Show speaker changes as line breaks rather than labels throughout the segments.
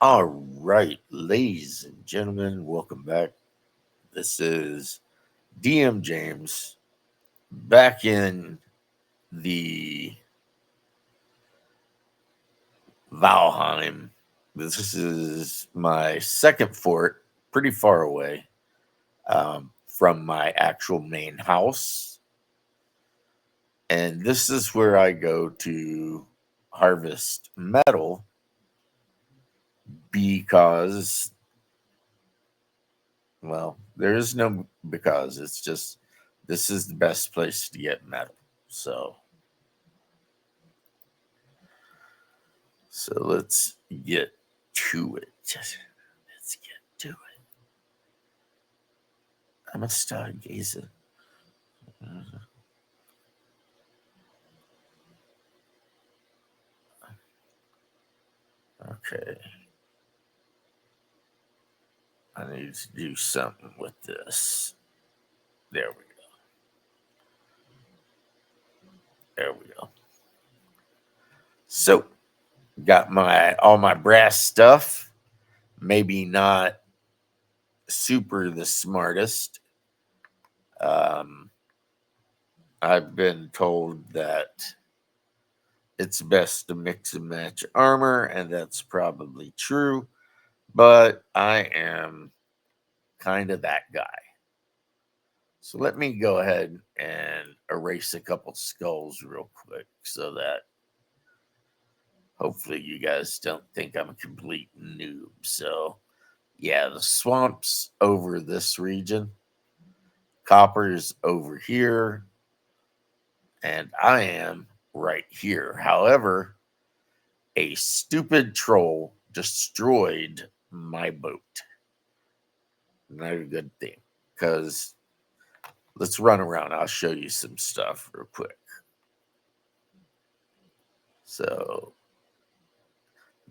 All right, ladies and gentlemen, welcome back. This is DM James back in the Valheim. This is my second fort, pretty far away from my actual main house. And this is where I go to harvest metal because, well, there is no because. It's just this is the best place to get metal. So So let's get to it. Let's get to it. I'm a stargazer. Okay. I need to do something with this. There we go. There we go. So got my all my brass stuff. Maybe not super the smartest. Um, I've been told that it's best to mix and match armor, and that's probably true. But I am kind of that guy. So let me go ahead and erase a couple skulls real quick so that hopefully you guys don't think I'm a complete noob. So, yeah, the swamps over this region, copper's over here, and I am right here. However, a stupid troll destroyed my boat. Not a good thing because let's run around. I'll show you some stuff real quick. So,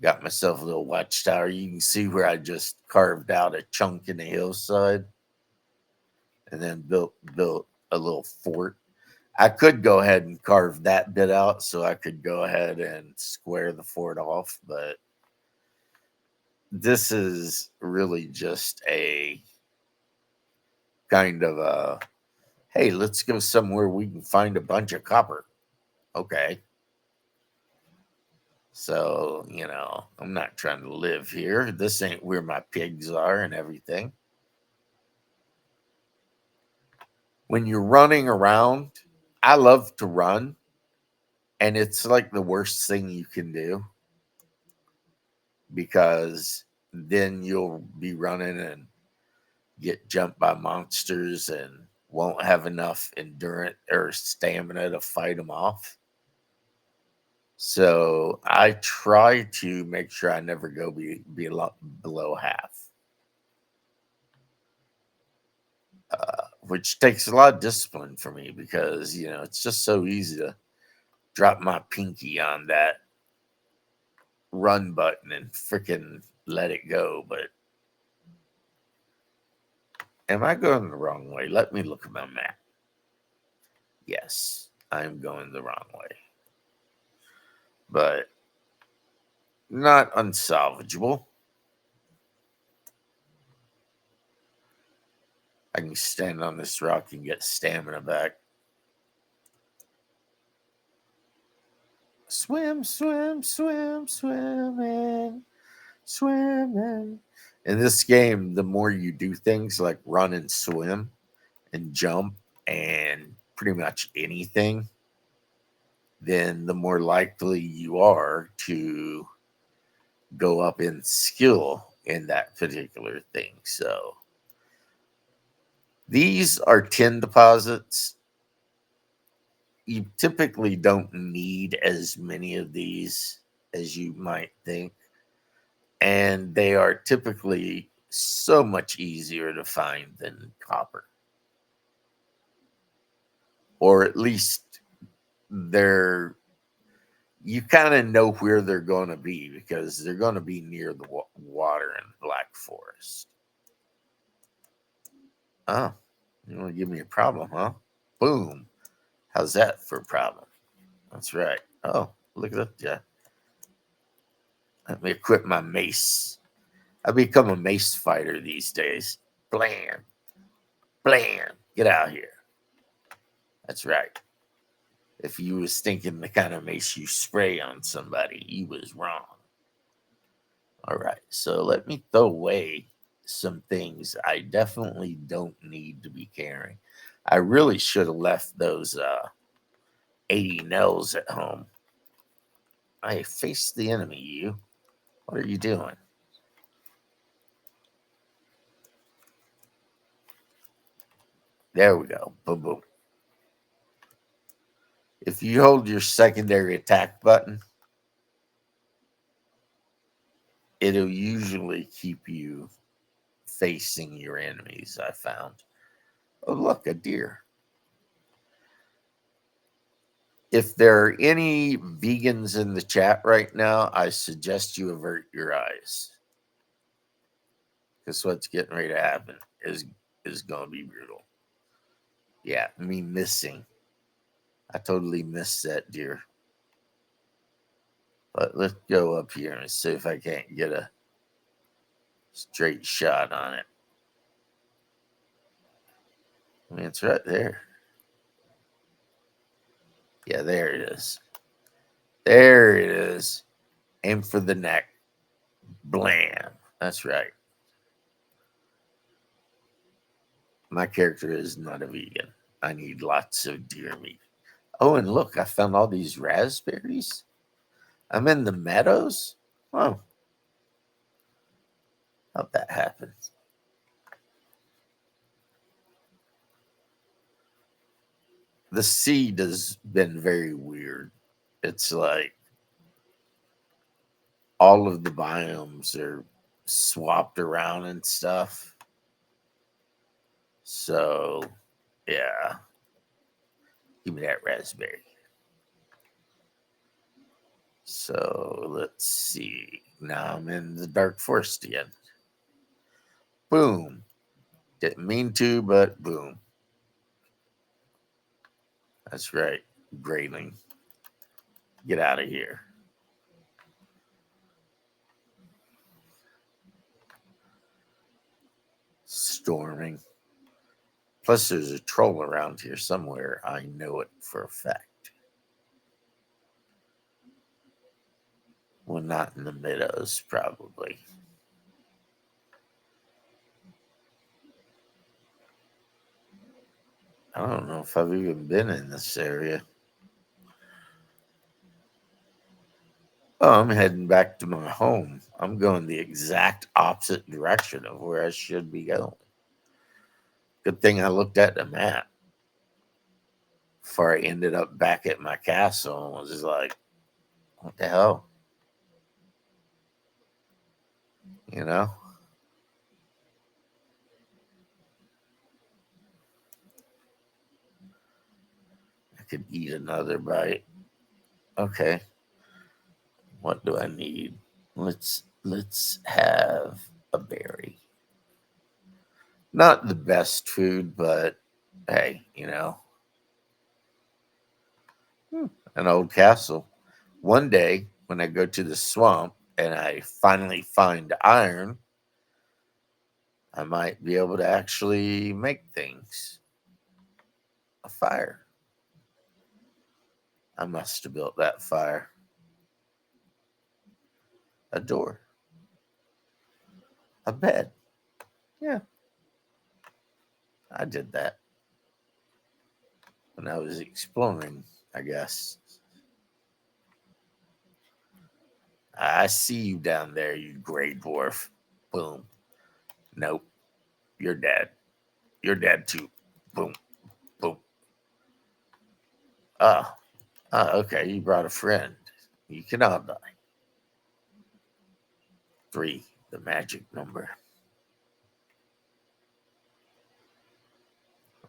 got myself a little watchtower. You can see where I just carved out a chunk in the hillside and then built a little fort. I could go ahead and carve that bit out so I could go ahead and square the fort off, but this is really just a kind of a hey, let's go somewhere we can find a bunch of copper. Okay. So, I'm not trying to live here. This ain't where my pigs are and everything. When you're running around, I love to run, and it's like the worst thing you can do because then you'll be running and get jumped by monsters and won't have enough endurance or stamina to fight them off. So I try to make sure I never go be a lot below half, which takes a lot of discipline for me because it's just so easy to drop my pinky on that run button and freaking let it go. But am I going the wrong way? Let me look at my map. Yes, I'm going the wrong way, but not unsalvageable. I can stand on this rock and get stamina back. Swim, swim, swim, swimming, swimming. In this game, the more you do things like run and swim and jump and pretty much anything, then the more likely you are to go up in skill in that particular thing. So these are tin deposits. You typically don't need as many of these as you might think. And they are typically so much easier to find than copper. Or at least they're you kind of know where they're going to be because they're going to be near the water in Black Forest. Oh, you want to give me a problem, huh? Boom. How's that for a problem? That's right. Oh, look at that. Yeah. Let me equip my mace. I become a mace fighter these days. Blam, blam. Get out here. That's right. If you was thinking the kind of mace you spray on somebody, you was wrong. All right, so let me throw away some things I definitely don't need to be carrying. I really should have left those 80 nails at home. I face the enemy, you. What are you doing? There we go. Boom, boom. If you hold your secondary attack button, it'll usually keep you facing your enemies, I found. Oh, look, a deer. If there are any vegans in the chat right now, I suggest you avert your eyes because what's getting ready to happen is going to be brutal. Yeah, me missing. I totally missed that deer. But let's go up here and see if I can't get a straight shot on it. I mean, it's right there. Yeah, there it is. There it is. Aim for the neck. Blam. That's right. My character is not a vegan. I need lots of deer meat. Oh, and look, I found all these raspberries. I'm in the meadows. Oh, how'd that happen? The seed has been very weird. It's like all of the biomes are swapped around and stuff. So, yeah, give me that raspberry. So, let's see. Now I'm in the dark forest again. Boom. Didn't mean to, but boom. That's right. Grayling. Get out of here. Storming. Plus, there's a troll around here somewhere. I know it for a fact. Well, not in the meadows, probably. I don't know if I've even been in this area. Oh, I'm heading back to my home. I'm going the exact opposite direction of where I should be going. Good thing I looked at the map before I ended up back at my castle and was just like, what the hell? You know? I could eat another bite. Okay. What do I need? Let's have a berry. Not the best food, but hey, an old castle. One day when I go to the swamp and I finally find iron, I might be able to actually make things. A fire. I must have built that fire. A door. A bed. Yeah, I did that when I was exploring, I guess. I see you down there, you gray dwarf. Boom. Nope. You're dead. You're dead too. Boom. Boom. Ah. Okay. You brought a friend. You can all die. 3, the magic number.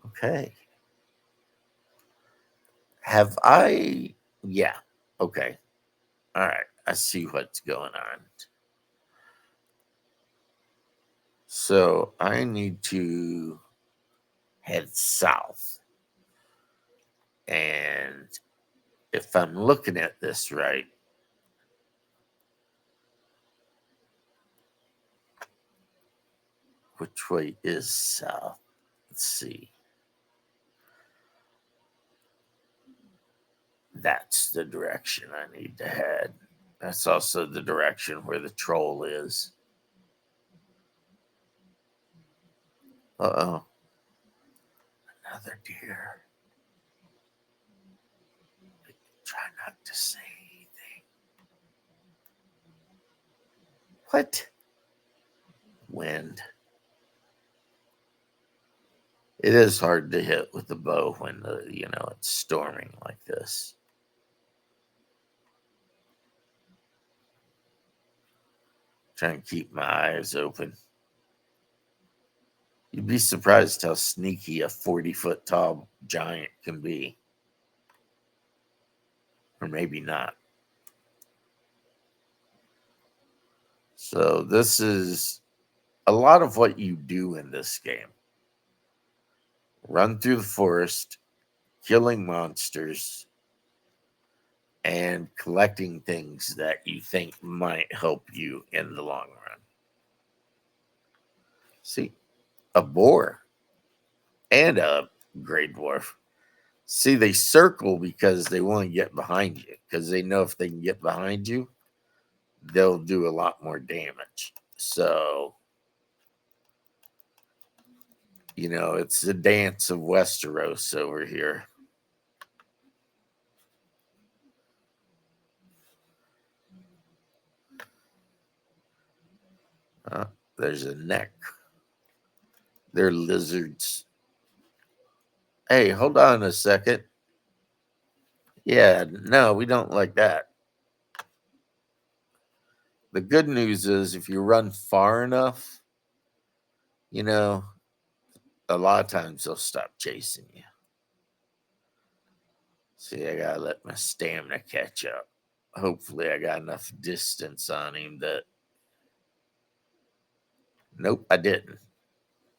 Okay. Have I? Yeah. Okay. All right. I see what's going on. So I need to head south. And if I'm looking at this right, which way is south. Let's see. That's the direction I need to head. That's also the direction where the troll is. Uh oh, another deer. Try not to say anything. What? Wind. It is hard to hit with the bow when it's storming like this. Try and keep my eyes open. You'd be surprised how sneaky a 40-foot tall giant can be. Or maybe not. So, this is a lot of what you do in this game: run through the forest, killing monsters, and collecting things that you think might help you in the long run. See, a boar and a gray dwarf. See, they circle because they want to get behind you, because they know if they can get behind you, they'll do a lot more damage. So, it's the dance of Westeros over here. Uh, there's a neck. They're lizards. Hey, hold on a second. Yeah, no, we don't like that. The good news is if you run far enough, you know, a lot of times they'll stop chasing you. See, I gotta let my stamina catch up. Hopefully, I got enough distance on him that. Nope, I didn't.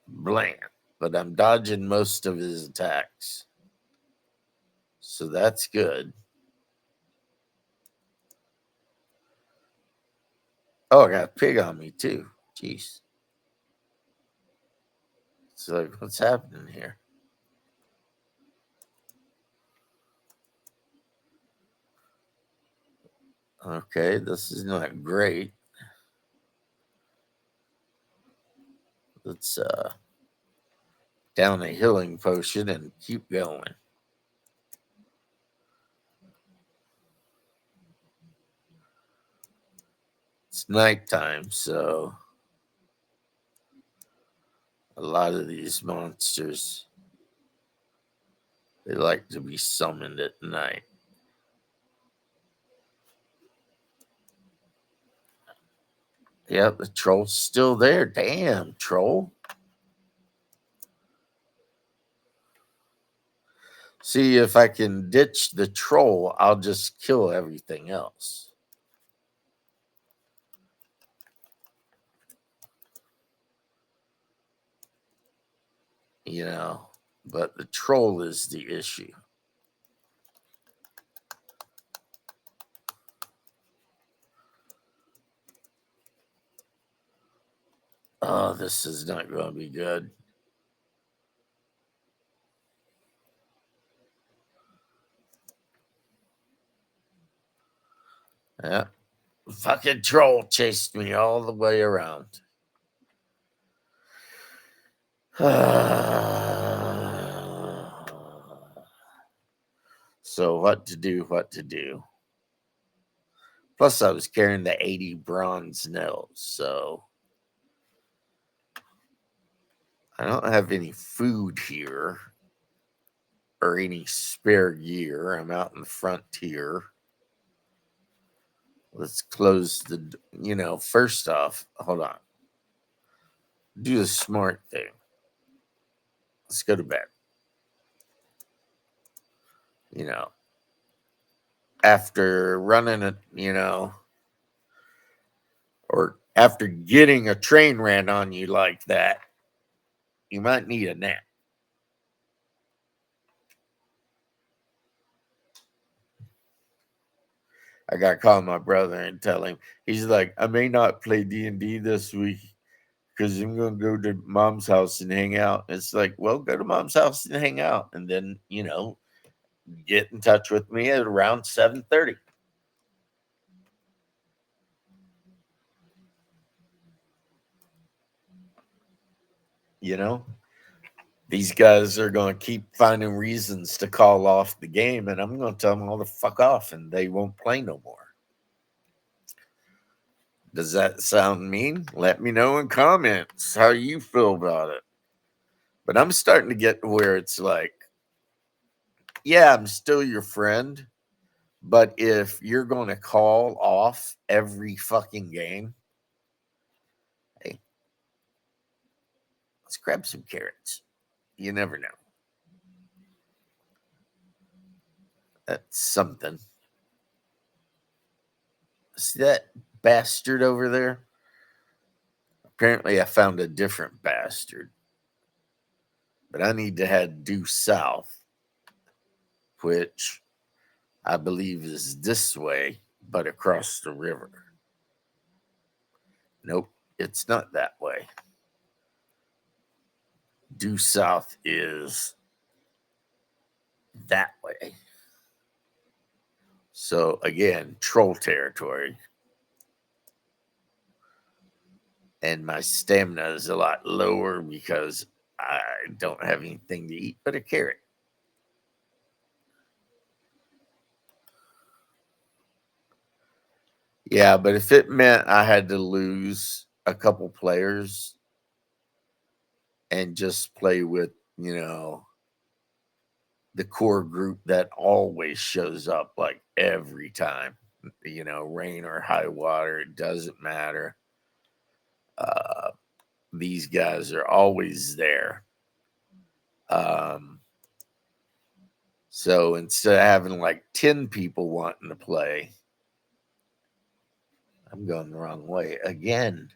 Blam. But I'm dodging most of his attacks. So that's good. Oh, I got a pig on me too. Jeez. It's like, what's happening here? Okay, this is not great. Let's down a healing potion and keep going. It's nighttime, so a lot of these monsters, they like to be summoned at night. Yep, the troll's still there. Damn, troll. See, if I can ditch the troll, I'll just kill everything else. You know, but the troll is the issue. Oh, this is not going to be good. Yeah. Fucking troll chased me all the way around. So, what to do? What to do? Plus, I was carrying the 80 bronze nails, so I don't have any food here or any spare gear. I'm out in the frontier. Let's close first off, hold on. Do the smart thing. Let's go to bed. You know, after running or after getting a train ran on you like that, you might need a nap. I got to call my brother and tell him. He's like, I may not play D&D this week because I'm going to go to mom's house and hang out. It's like, well, go to mom's house and hang out, and then get in touch with me at around 7:30. You know, these guys are going to keep finding reasons to call off the game, and I'm going to tell them all to fuck off, and they won't play no more. Does that sound mean? Let me know in comments how you feel about it. But I'm starting to get to where it's like, yeah, I'm still your friend, but if you're going to call off every fucking game, hey, let's grab some carrots. You never know. That's something. See that bastard over there? Apparently, I found a different bastard, but I need to head due south, which I believe is this way, but across the river. Nope, it's not that way. Due south is that way. So again, troll territory. And my stamina is a lot lower because I don't have anything to eat but a carrot. Yeah, but if it meant I had to lose a couple players and just play with, the core group that always shows up like every time, rain or high water, it doesn't matter. Uh, these guys are always there. Um, so instead of having like 10 people wanting to play, I'm going the wrong way again.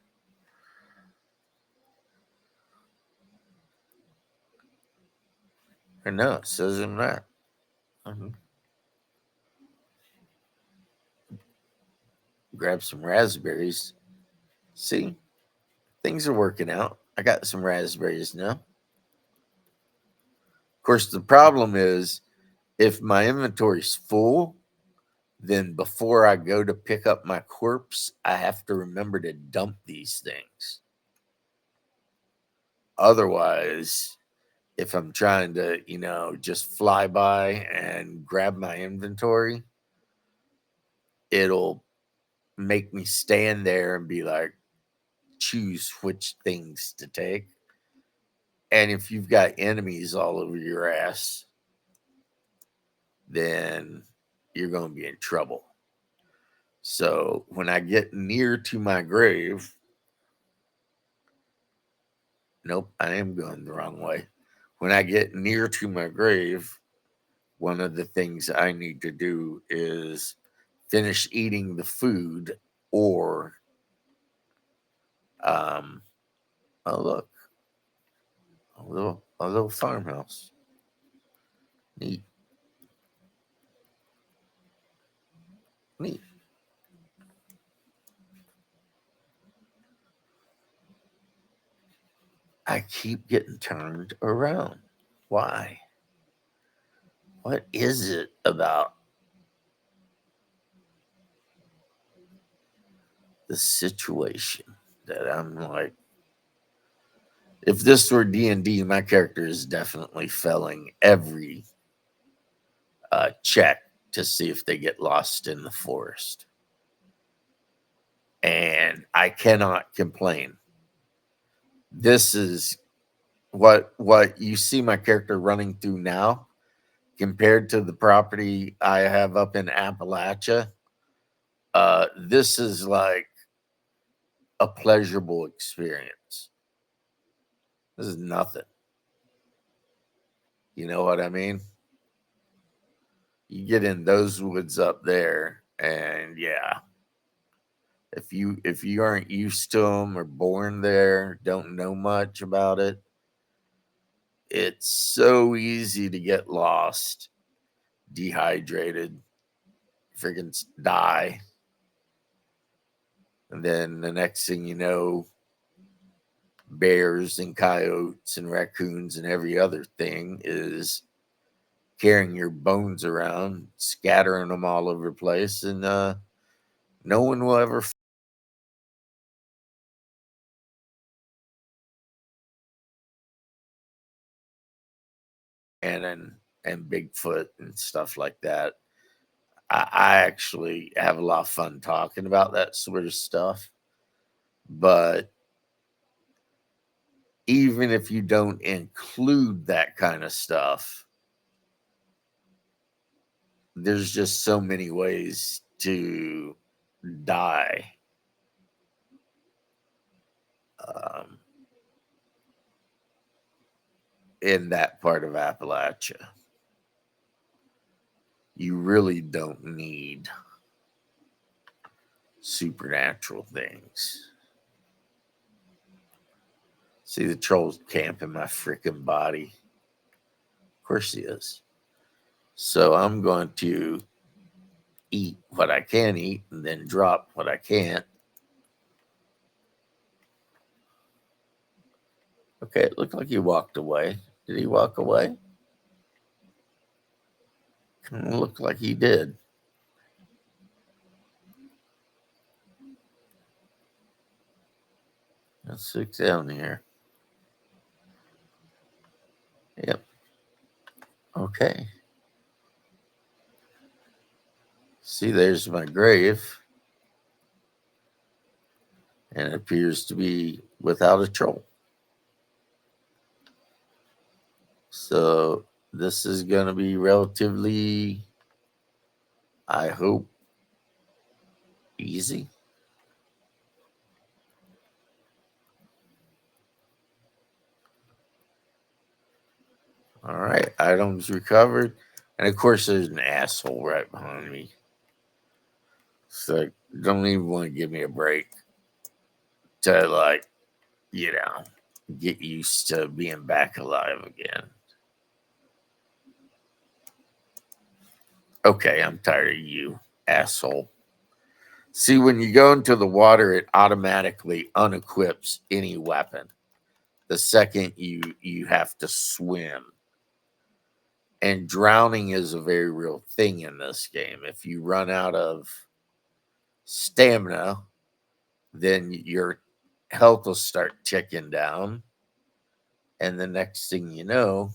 Or no, it says I'm not. Mhm. Grab some raspberries. See, things are working out. I got some raspberries now. Of course, the problem is if my inventory's full, then before I go to pick up my corpse, I have to remember to dump these things. Otherwise, if I'm trying to, just fly by and grab my inventory, it'll make me stand there and be like, choose which things to take. And if you've got enemies all over your ass, then you're going to be in trouble. So when I get near to my grave, nope, I am going the wrong way. When I get near to my grave, one of the things I need to do is finish eating the food or, um, oh, look, a little farmhouse. Neat, neat. I keep getting turned around. Why? What is it about the situation that I'm like, if this were D&D, my character is definitely failing every check to see if they get lost in the forest. And I cannot complain. This is what you see my character running through now compared to the property I have up in Appalachia. This is like a pleasurable experience. This is nothing. You know what I mean? You get in those woods up there, and yeah, if you aren't used to them or born there, don't know much about it, it's so easy to get lost, dehydrated, freaking die, and then the next thing you know, bears and coyotes and raccoons and every other thing is carrying your bones around, scattering them all over the place, and no one will ever and Bigfoot and stuff like that. I actually have a lot of fun talking about that sort of stuff. But even if you don't include that kind of stuff, there's just so many ways to die um, in that part of Appalachia. You really don't need supernatural things. See, the troll's camping my freaking body. Of course he is. So I'm going to eat what I can eat and then drop what I can't. Okay, it looked like he walked away. Did he walk away? Kind of looked like he did. Let's look down here. Yep. Okay. See, there's my grave. And it appears to be without a troll. So this is going to be relatively, I hope, easy. All right, items recovered. And of course, there's an asshole right behind me. So don't even want to give me a break to, like, you know, get used to being back alive again. Okay, I'm tired of you, asshole. See, when you go into the water, it automatically unequips any weapon the second you have to swim. And drowning is a very real thing in this game. If you run out of stamina, then your health will start ticking down. And the next thing you know,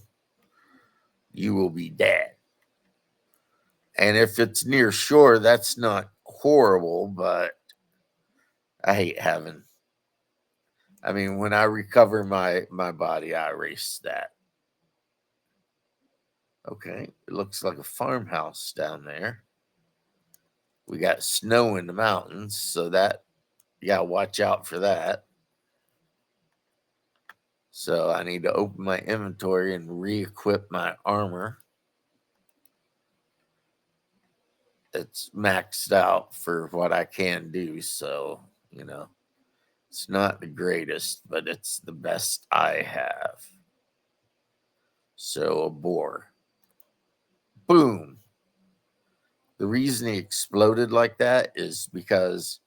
you will be dead. And if it's near shore, that's not horrible, but I hate having. I mean, when I recover my body, I erase that. Okay, it looks like a farmhouse down there. We got snow in the mountains, so that you gotta watch out for that. So I need to open my inventory and re-equip my armor. It's maxed out for what I can do, so it's not the greatest, but it's the best I have. So a boar. Boom. The reason he exploded like that is because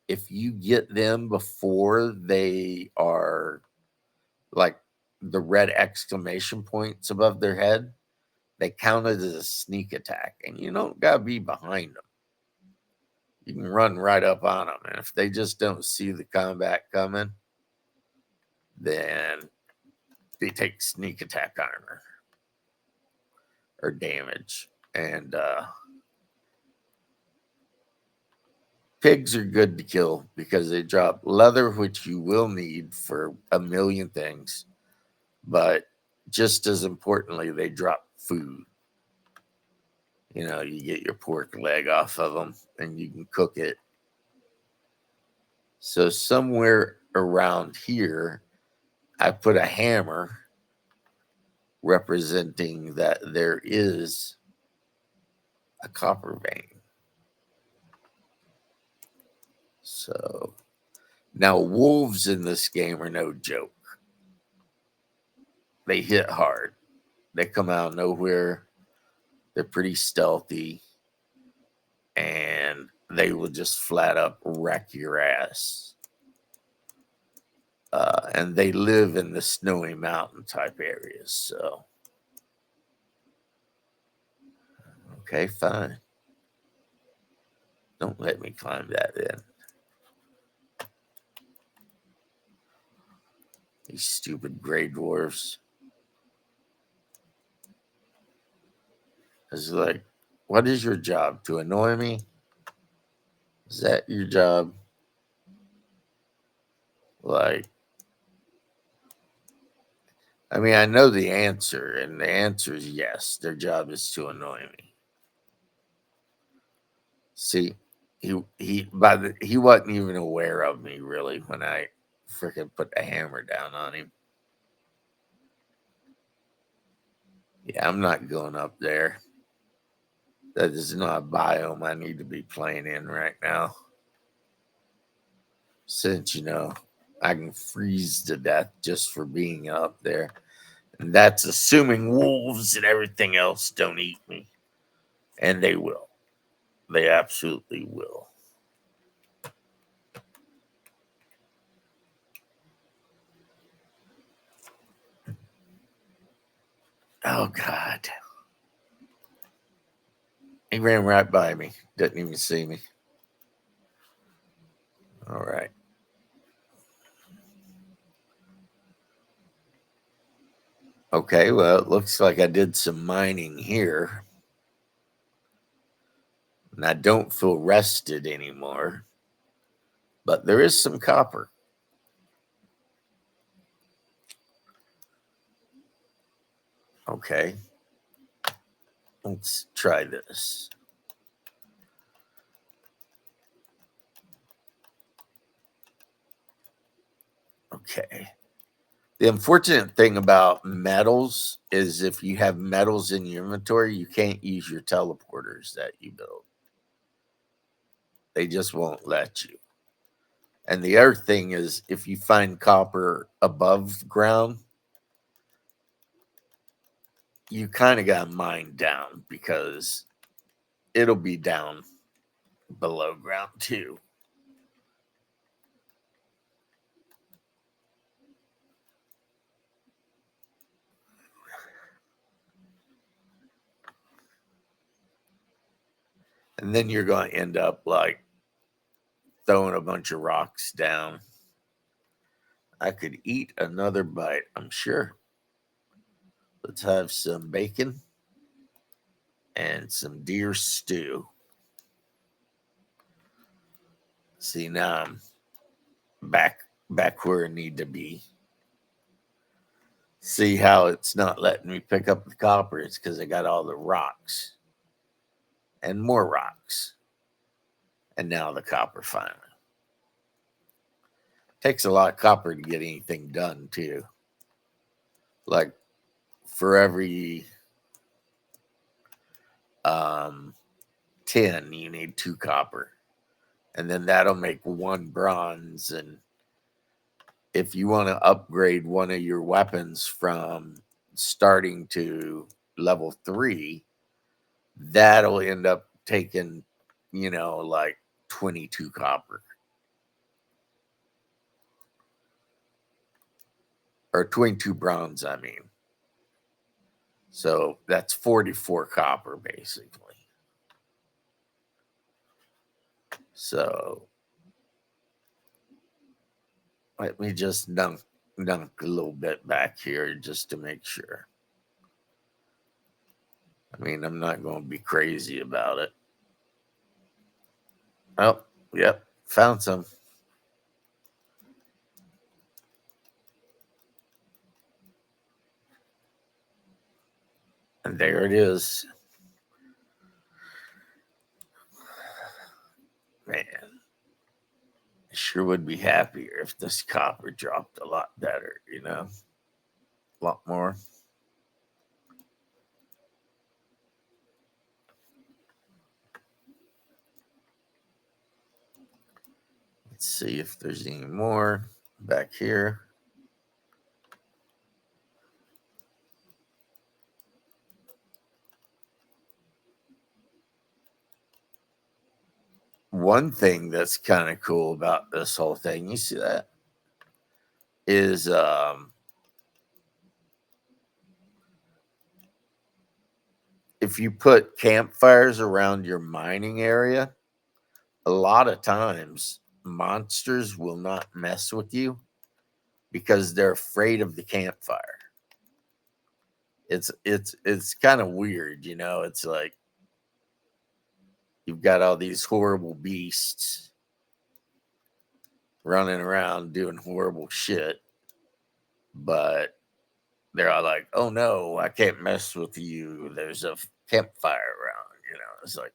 if you get them before they are like the red exclamation points above their head, they count it as a sneak attack. And you don't got to be behind them. You can run right up on them. And if they just don't see the combat coming, then they take sneak attack armor or damage. And pigs are good to kill because they drop leather, which you will need for a million things. But just as importantly, they drop food. You get your pork leg off of them and you can cook it. So somewhere around here, I put a hammer representing that there is a copper vein. So now wolves in this game are no joke. They hit hard. They come out of nowhere. They're pretty stealthy. And they will just flat up wreck your ass. and they live in the snowy mountain type areas. So, okay, fine. Don't let me climb that in. These stupid gray dwarfs. It's like, what is your job? To annoy me? Is that your job? Like, I mean, I know the answer, and the answer is yes. Their job is to annoy me. See, he wasn't even aware of me really when I freaking put the hammer down on him. Yeah, I'm not going up there. That is not a biome I need to be playing in right now. Since I can freeze to death just for being up there. And that's assuming wolves and everything else don't eat me. And they will. They absolutely will. Oh God. He ran right by me. Didn't even see me. All right. Okay, well, it looks like I did some mining here. And I don't feel rested anymore. But there is some copper. Okay. Let's try this. Okay. The unfortunate thing about metals is if you have metals in your inventory, you can't use your teleporters that you build. They just won't let you. And the other thing is if you find copper above ground, you kind of got to mine down because it'll be down below ground too. And then you're going to end up like throwing a bunch of rocks down. I could eat another bite, I'm sure. Let's have some bacon and some deer stew. See, now I'm back where I need to be. See how it's not letting me pick up the copper? It's because I got all the rocks and more rocks. And now the copper finally. Takes a lot of copper to get anything done, too. Like for every 10, you need 2 copper. And then that'll make 1 bronze. And if you want to upgrade one of your weapons from starting to level 3, that'll end up taking, like 22 copper or 22 bronze, I mean. So that's 44 copper basically. So let me just dunk a little bit back here just to make sure. I mean, I'm not going to be crazy about it. Oh, yep, found some. And there it is. Man, I sure would be happier if this copper dropped a lot better, a lot more. Let's see if there's any more back here. One thing that's kind of cool about this whole thing, you see that? is if you put campfires around your mining area, a lot of times monsters will not mess with you because they're afraid of the campfire. It's kind of weird, you know. It's like you've got all these horrible beasts running around doing horrible shit, but they're all like, "Oh no, I can't mess with you. There's a campfire around." You know, it's like,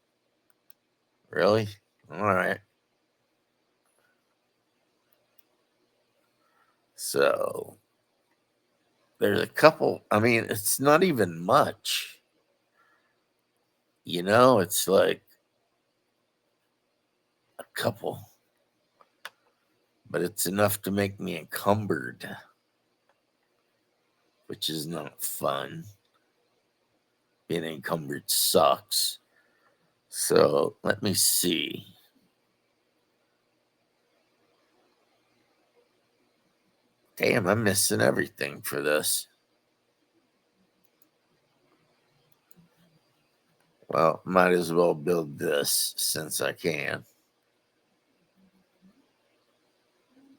really? All right. So there's a couple. I mean, it's not even much. You know, it's like a couple, but it's enough to make me encumbered, which is not fun. Being encumbered sucks. So let me see. Damn, I'm missing everything for this. Well, might as well build this since I can.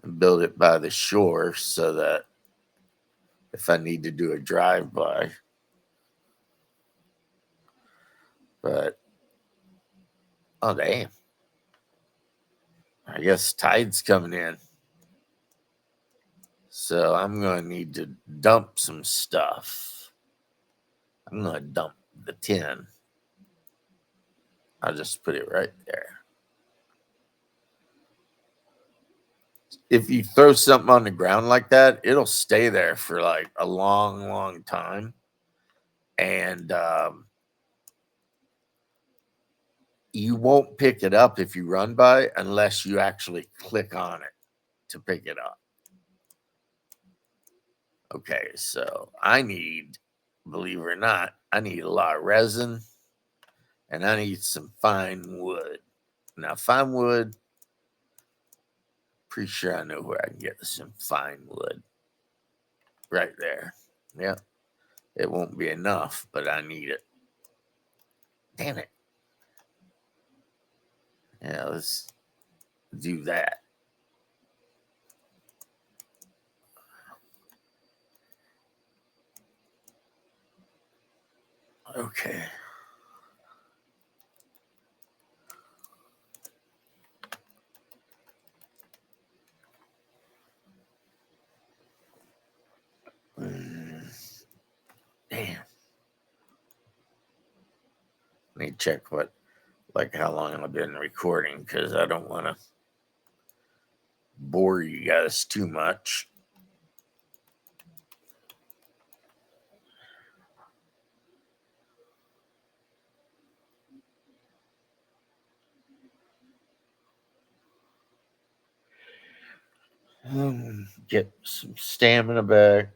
And build it by the shore so that if I need to do a drive by. But, oh, damn. I guess tide's coming in. So I'm going to need to dump some stuff. I'm going to dump the tin. I'll just put it right there. If you throw something on the ground like that, it'll stay there for like a long, long time. And you won't pick it up if you run by unless you actually click on it to pick it up. Okay, so I need, believe it or not, I need a lot of resin and I need some fine wood. Now, fine wood, pretty sure I know where I can get some fine wood. Right there. Yep. It won't be enough, but I need it. Damn it. Yeah, let's do that. Okay. Damn. Let me check like how long I've been recording because I don't want to bore you guys too much. Get some stamina back.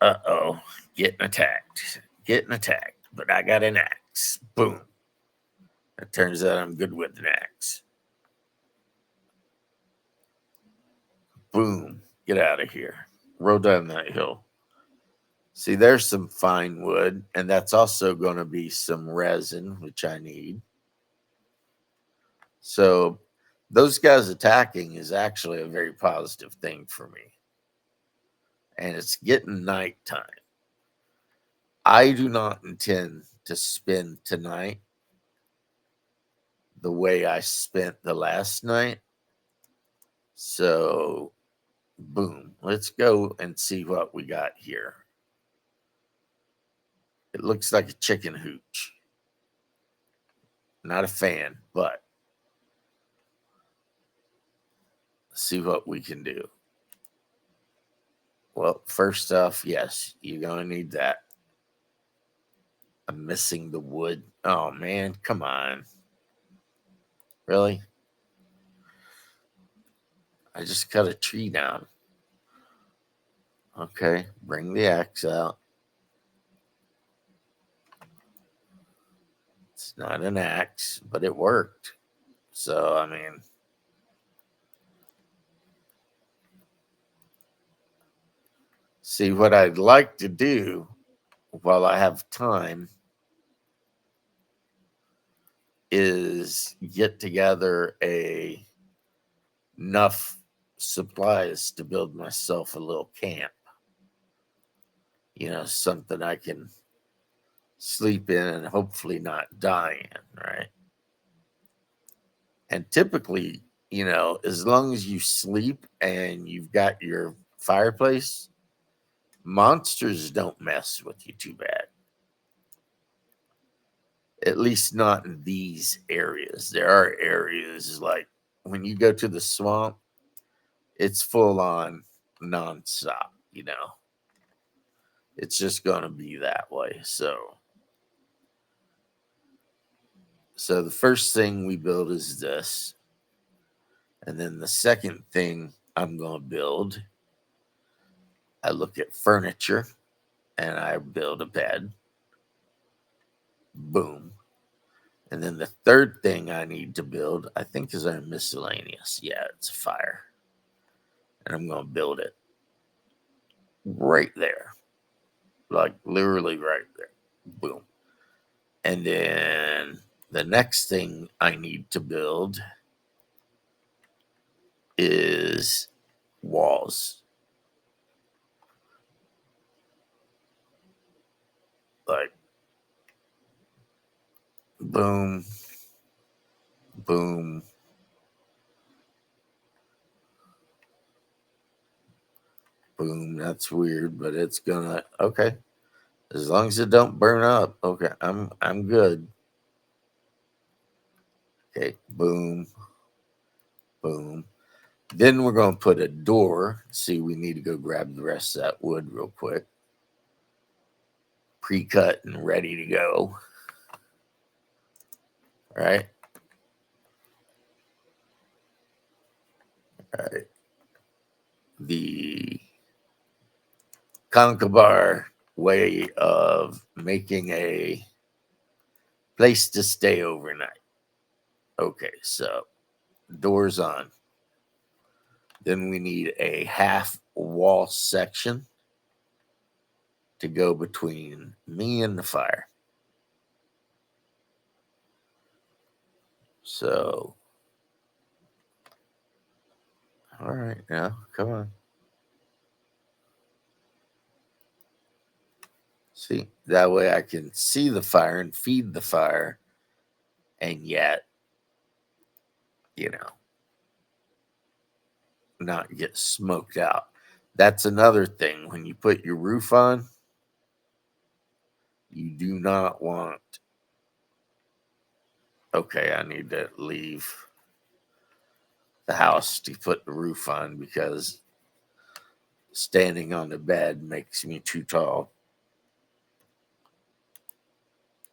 Uh-oh. Getting attacked. Getting attacked. But I got an axe. Boom. It turns out I'm good with an axe. Boom. Get out of here. Roll down that hill. See, there's some fine wood, and that's also going to be some resin, which I need. So, those guys attacking is actually a very positive thing for me. And it's getting nighttime. I do not intend to spend tonight the way I spent the last night. So, boom, let's go and see what we got here. It looks like a chicken hooch. Not a fan, but see what we can do. Well, first off, yes, you're going to need that. I'm missing the wood. Oh, man, come on. Really? I just cut a tree down. Okay, bring the axe out. It's not an axe, but it worked. So, I mean, see, what I'd like to do while I have time is get together enough supplies to build myself a little camp. Something I can sleep in and hopefully not die in, right? And typically, as long as you sleep and you've got your fireplace, monsters don't mess with you too bad. At least not in these areas. There are areas like when you go to the swamp, it's full on nonstop, It's just going to be that way. So the first thing we build is this. And then the second thing I'm going to build, I look at furniture and I build a bed. Boom. And then the third thing I need to build, I think, is our miscellaneous. Yeah, it's a fire. And I'm going to build it right there. Like literally right there. Boom. And then the next thing I need to build is walls. Like boom, boom, boom. That's weird, but it's gonna okay. As long as it don't burn up, okay. I'm good. Okay, boom, boom. Then we're gonna put a door. See, we need to go grab the rest of that wood real quick. Pre-cut and ready to go. All right. All right. The Conkabar way of making a place to stay overnight. Okay, so doors on. Then we need a half wall section to go between me and the fire. So, all right, now come on. See, that way I can see the fire and feed the fire, and yet, you know, not get smoked out. That's another thing. When you put your roof on, you do not want. Okay, I need to leave the house to put the roof on because standing on the bed makes me too tall.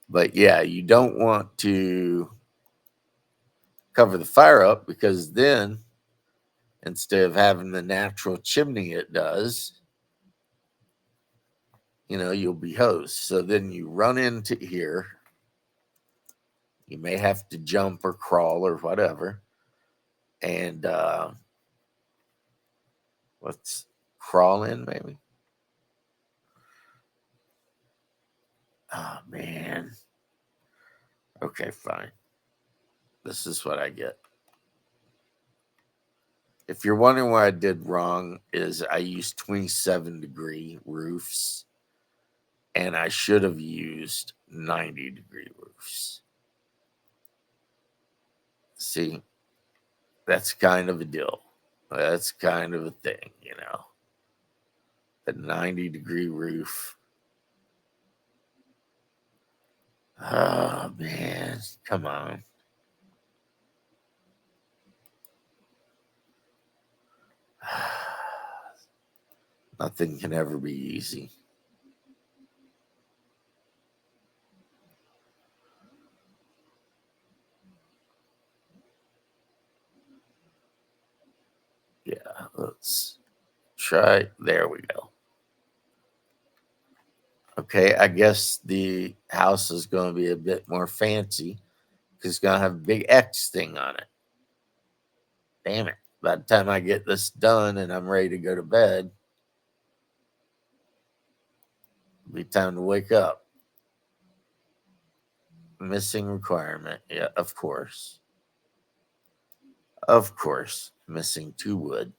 But yeah, you don't want to cover the fire up because then instead of having the natural chimney it does, you'll be hosed. So then you run into here. You may have to jump or crawl or whatever. And let's crawl in maybe. Oh, man. Okay, fine. This is what I get. If you're wondering what I did wrong, is I used 27-degree roofs and I should have used 90-degree roofs. See, that's kind of a deal. That's kind of a thing. The 90-degree roof. Oh, man. Come on. Nothing can ever be easy. Yeah, let's try. There we go. Okay, I guess the house is going to be a bit more fancy because it's going to have a big X thing on it. Damn it. By the time I get this done and I'm ready to go to bed, it'll be time to wake up. Missing requirement. Yeah, of course. Of course. Missing 2 wood.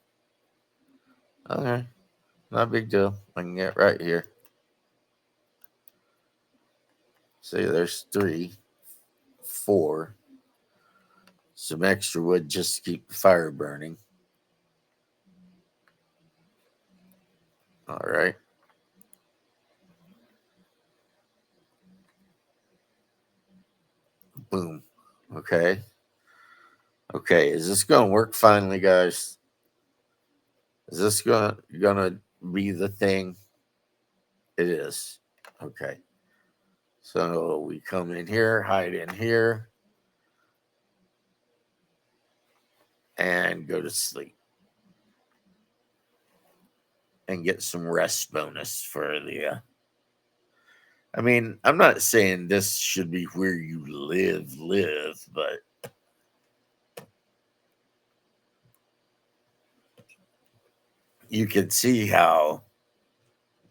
Okay. Not a big deal. I can get right here. See, there's 3, 4. Some extra wood just to keep the fire burning. All right. Boom. Okay. Okay. Is this going to work finally, guys? Is this gonna be the thing? It is. Okay. So we come in here, hide in here, and go to sleep. And get some rest bonus for the I mean, I'm not saying this should be where you live, but you can see how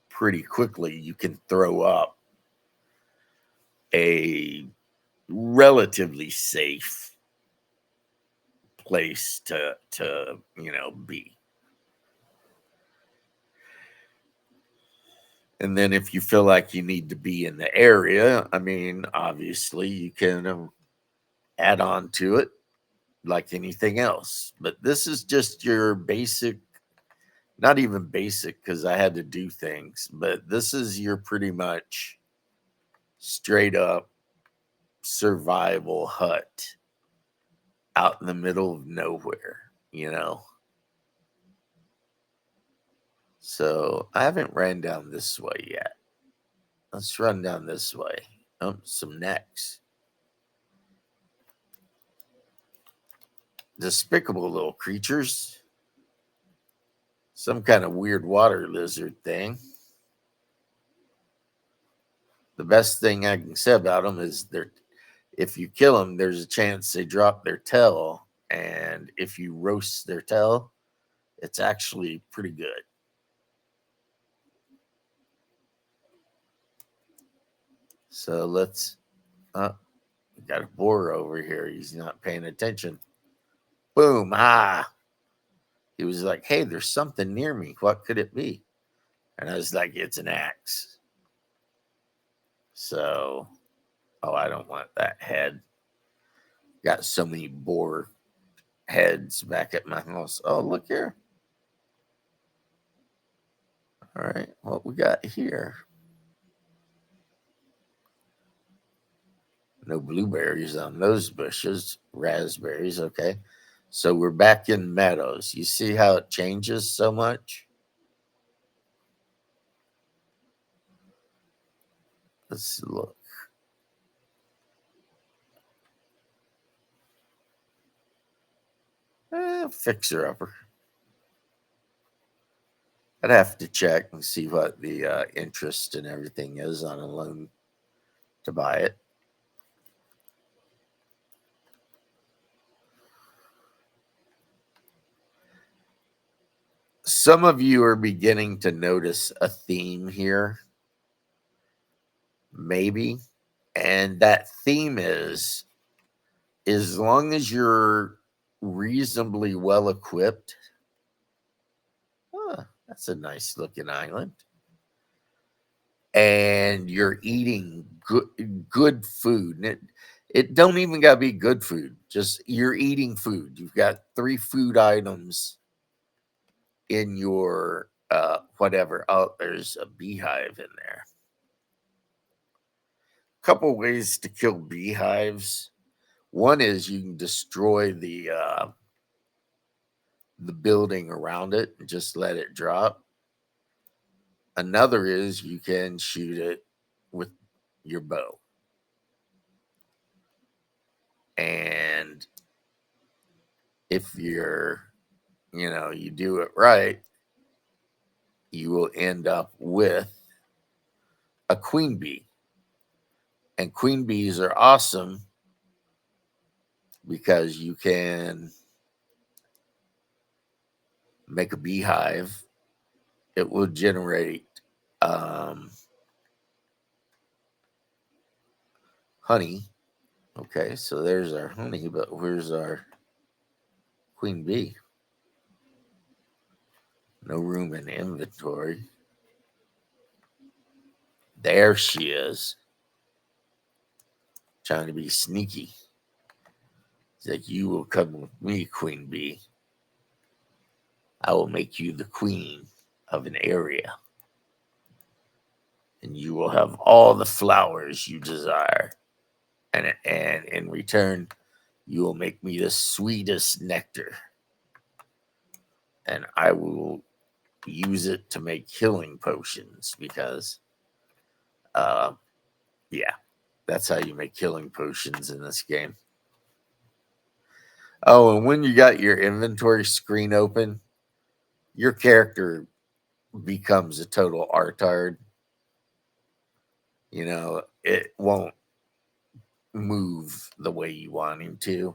pretty quickly you can throw up a relatively safe place to be. And then if you feel like you need to be in the area, I mean, obviously you can add on to it like anything else. But this is just your basic, not even basic because I had to do things, but this is your pretty much straight up survival hut out in the middle of nowhere. So I haven't ran down this way yet. Let's run down this way. Oh, some necks. Despicable little creatures. Some kind of weird water lizard thing. The best thing I can say about them is if you kill them, there's a chance they drop their tail. And if you roast their tail, it's actually pretty good. So let's. We got a boar over here. He's not paying attention. Boom! Ah! He was like, "Hey, there's something near me. What could it be?" And I was like, "It's an axe." So, oh, I don't want that head. Got so many boar heads back at my house. Oh, look here. All right, what we got here? No blueberries on those bushes. Raspberries, okay. So we're back in meadows. You see how it changes so much? Let's look. Fixer upper. I'd have to check and see what the interest and everything is on a loan to buy it. Some of you are beginning to notice a theme here, maybe. And that theme is as long as you're reasonably well equipped, that's a nice looking island. And you're eating good food. And it don't even gotta be good food. Just you're eating food. You've got 3 food items in your whatever. Oh, there's a beehive in there. Couple ways to kill beehives. One is you can destroy the building around it and just let it drop. Another is you can shoot it with your bow. And if you do it right, you will end up with a queen bee. And queen bees are awesome because you can make a beehive, it will generate um, honey. Okay, so there's our honey, but where's our queen bee? No room in inventory. There she is, trying to be sneaky. It's like, you will come with me, queen bee. I will make you the queen of an area, and you will have all the flowers you desire. And in return, you will make me the sweetest nectar, and I will use it to make healing potions because, uh, yeah, that's how you make healing potions in this game. Oh, and when you got your inventory screen open, your character becomes a total artard. You know, it won't move the way you want him to.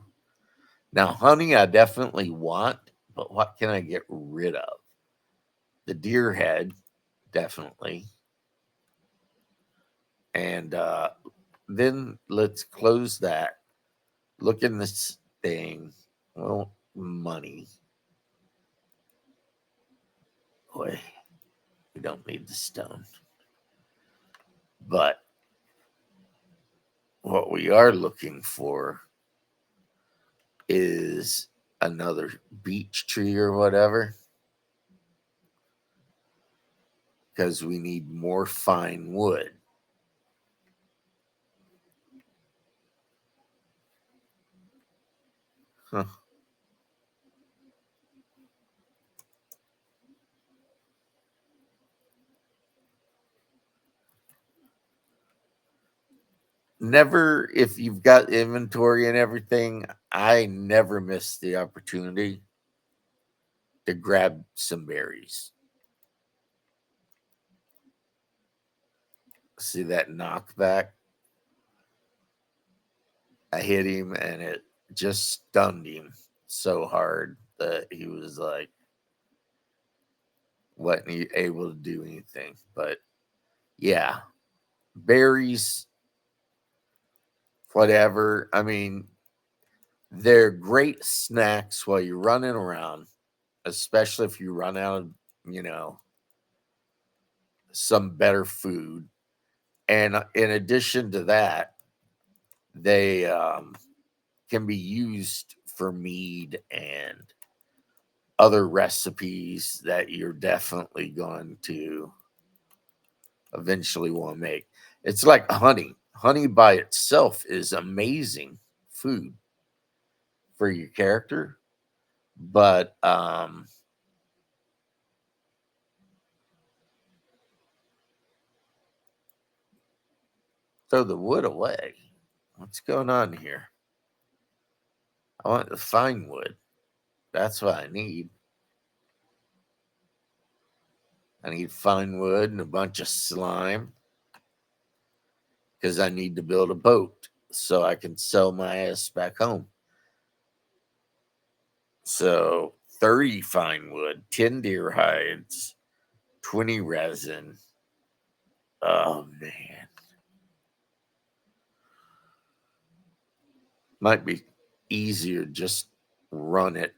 Now, honey, I definitely want, but what can I get rid of? The deer head, definitely. And then let's close that. Look in this thing. Well, money. Boy, we don't need the stone. But what we are looking for is another beech tree or whatever, because we need more fine wood. Huh. Never, if you've got inventory and everything, I never miss the opportunity to grab some berries. See that knockback? I hit him and it just stunned him so hard that he was like, wasn't able to do anything. But yeah, berries, whatever. I mean, they're great snacks while you're running around, especially if you run out of, you know, some better food. And in addition to that, they can be used for mead and other recipes that you're definitely going to eventually want to make. It's like honey. Honey by itself is amazing food for your character, but throw the wood away. What's going on here? I want the fine wood. That's what I need. I need fine wood and a bunch of slime because I need to build a boat so I can sell my ass back home. So 30 fine wood, 10 deer hides, 20 resin. Oh man. Might be easier just run it,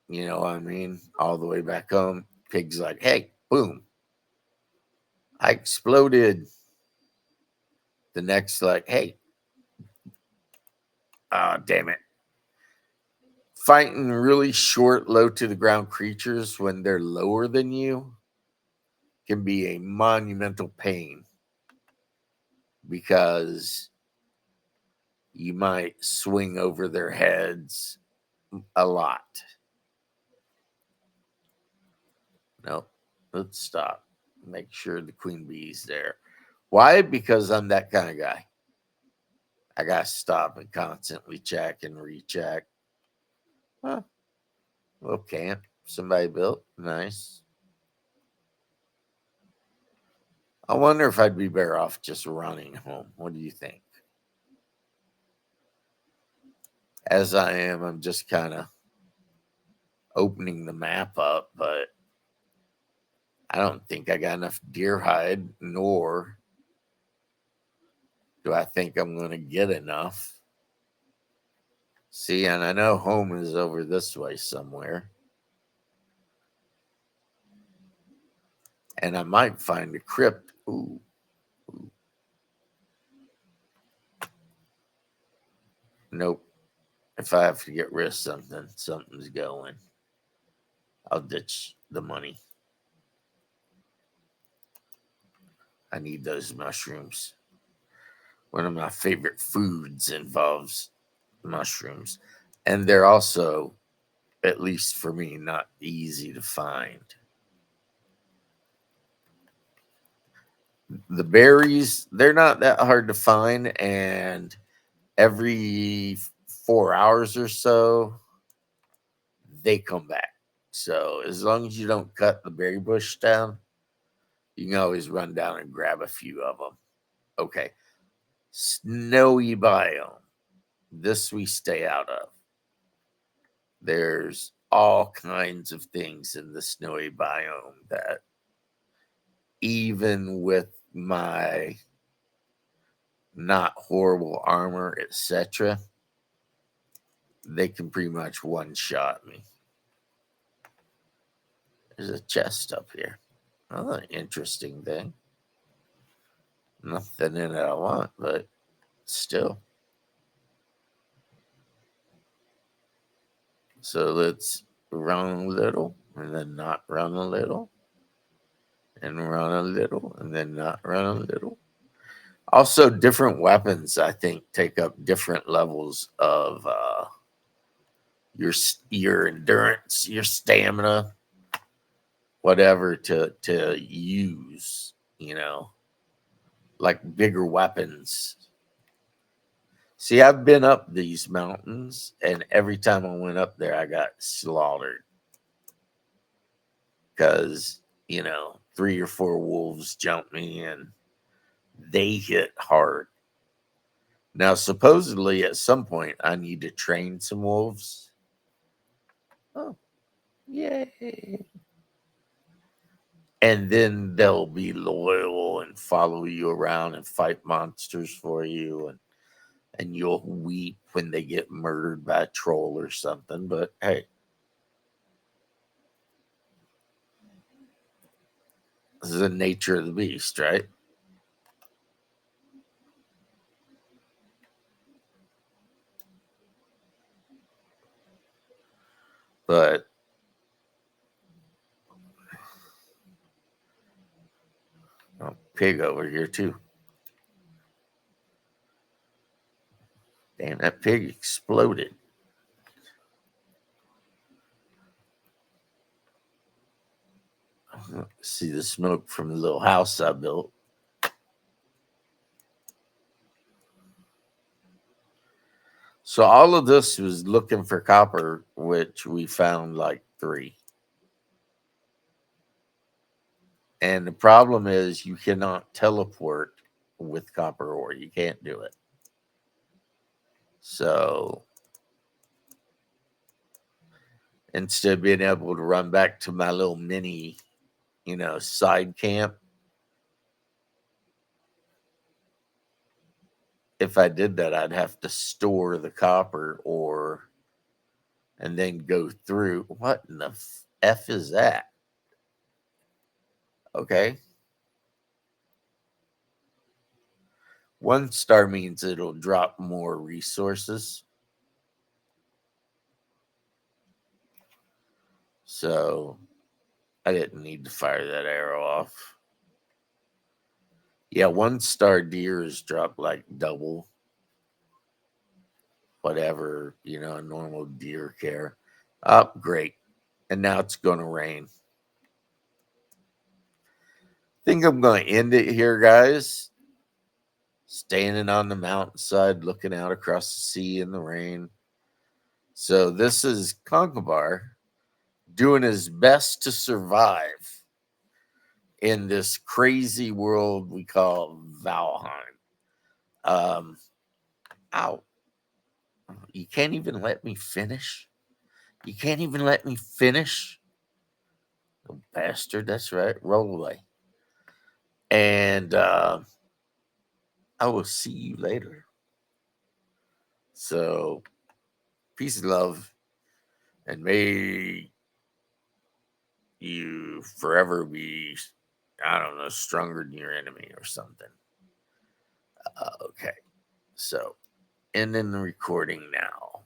you know what I mean? All the way back home. Pig's like, hey, boom. I exploded. The next, like, hey, damn it. Fighting really short, low to the ground creatures when they're lower than you can be a monumental pain because you might swing over their heads a lot. No, let's stop. Make sure the queen bee's there. Why? Because I'm that kind of guy. I got to stop and constantly check and recheck. Huh, little camp somebody built. Nice. I wonder if I'd be better off just running home. What do you think? As I am, I'm just kind of opening the map up, but I don't think I got enough deer hide, nor do I think I'm going to get enough. See, and I know home is over this way somewhere. And I might find a crypt. Ooh. Nope. If I have to get rid of something, something's going. I'll ditch the money. I need those mushrooms. One of my favorite foods involves mushrooms. And they're also, at least for me, not easy to find. The berries, they're not that hard to find. And every 4 hours or so, they come back. So as long as you don't cut the berry bush down, you can always run down and grab a few of them. Okay. Snowy biome. This we stay out of. There's all kinds of things in the snowy biome that, even with my not horrible armor, etc., they can pretty much one shot me. There's a chest up here. Oh, interesting thing. Nothing in it I want, but still. So let's run a little and then not run a little and run a little and then not run a little. Also, different weapons, I think, take up different levels of your endurance, your stamina, whatever to use. You know, like bigger weapons. See, I've been up these mountains, and every time I went up there, I got slaughtered because, 3 or 4 wolves jumped me and they hit hard. Now, supposedly, at some point, I need to train some wolves. Oh, yay. And then they'll be loyal and follow you around and fight monsters for you. And you'll weep when they get murdered by a troll or something. But hey, this is the nature of the beast, right? But pig over here too. Damn, that pig exploded. See the smoke from the little house I built. So all of this was looking for copper, which we found like 3. And the problem is you cannot teleport with copper ore. You can't do it. So instead of being able to run back to my little mini, side camp, if I did that, I'd have to store the copper ore and then go through. What in the F is that? Okay. 1 star means it'll drop more resources. So I didn't need to fire that arrow off. Yeah, 1 star deers drop like double whatever, a normal deer care. Oh, great. And now it's going to rain. Think I'm going to end it here, guys. Standing on the mountainside, looking out across the sea in the rain. So this is Conkabar doing his best to survive in this crazy world we call Valheim. Um, ow. You can't even let me finish? You can't even let me finish. Little bastard. That's right. Roll away. And I will see you later. So, peace and love. And may you forever be, I don't know, stronger than your enemy or something. Okay. So, ending the recording now.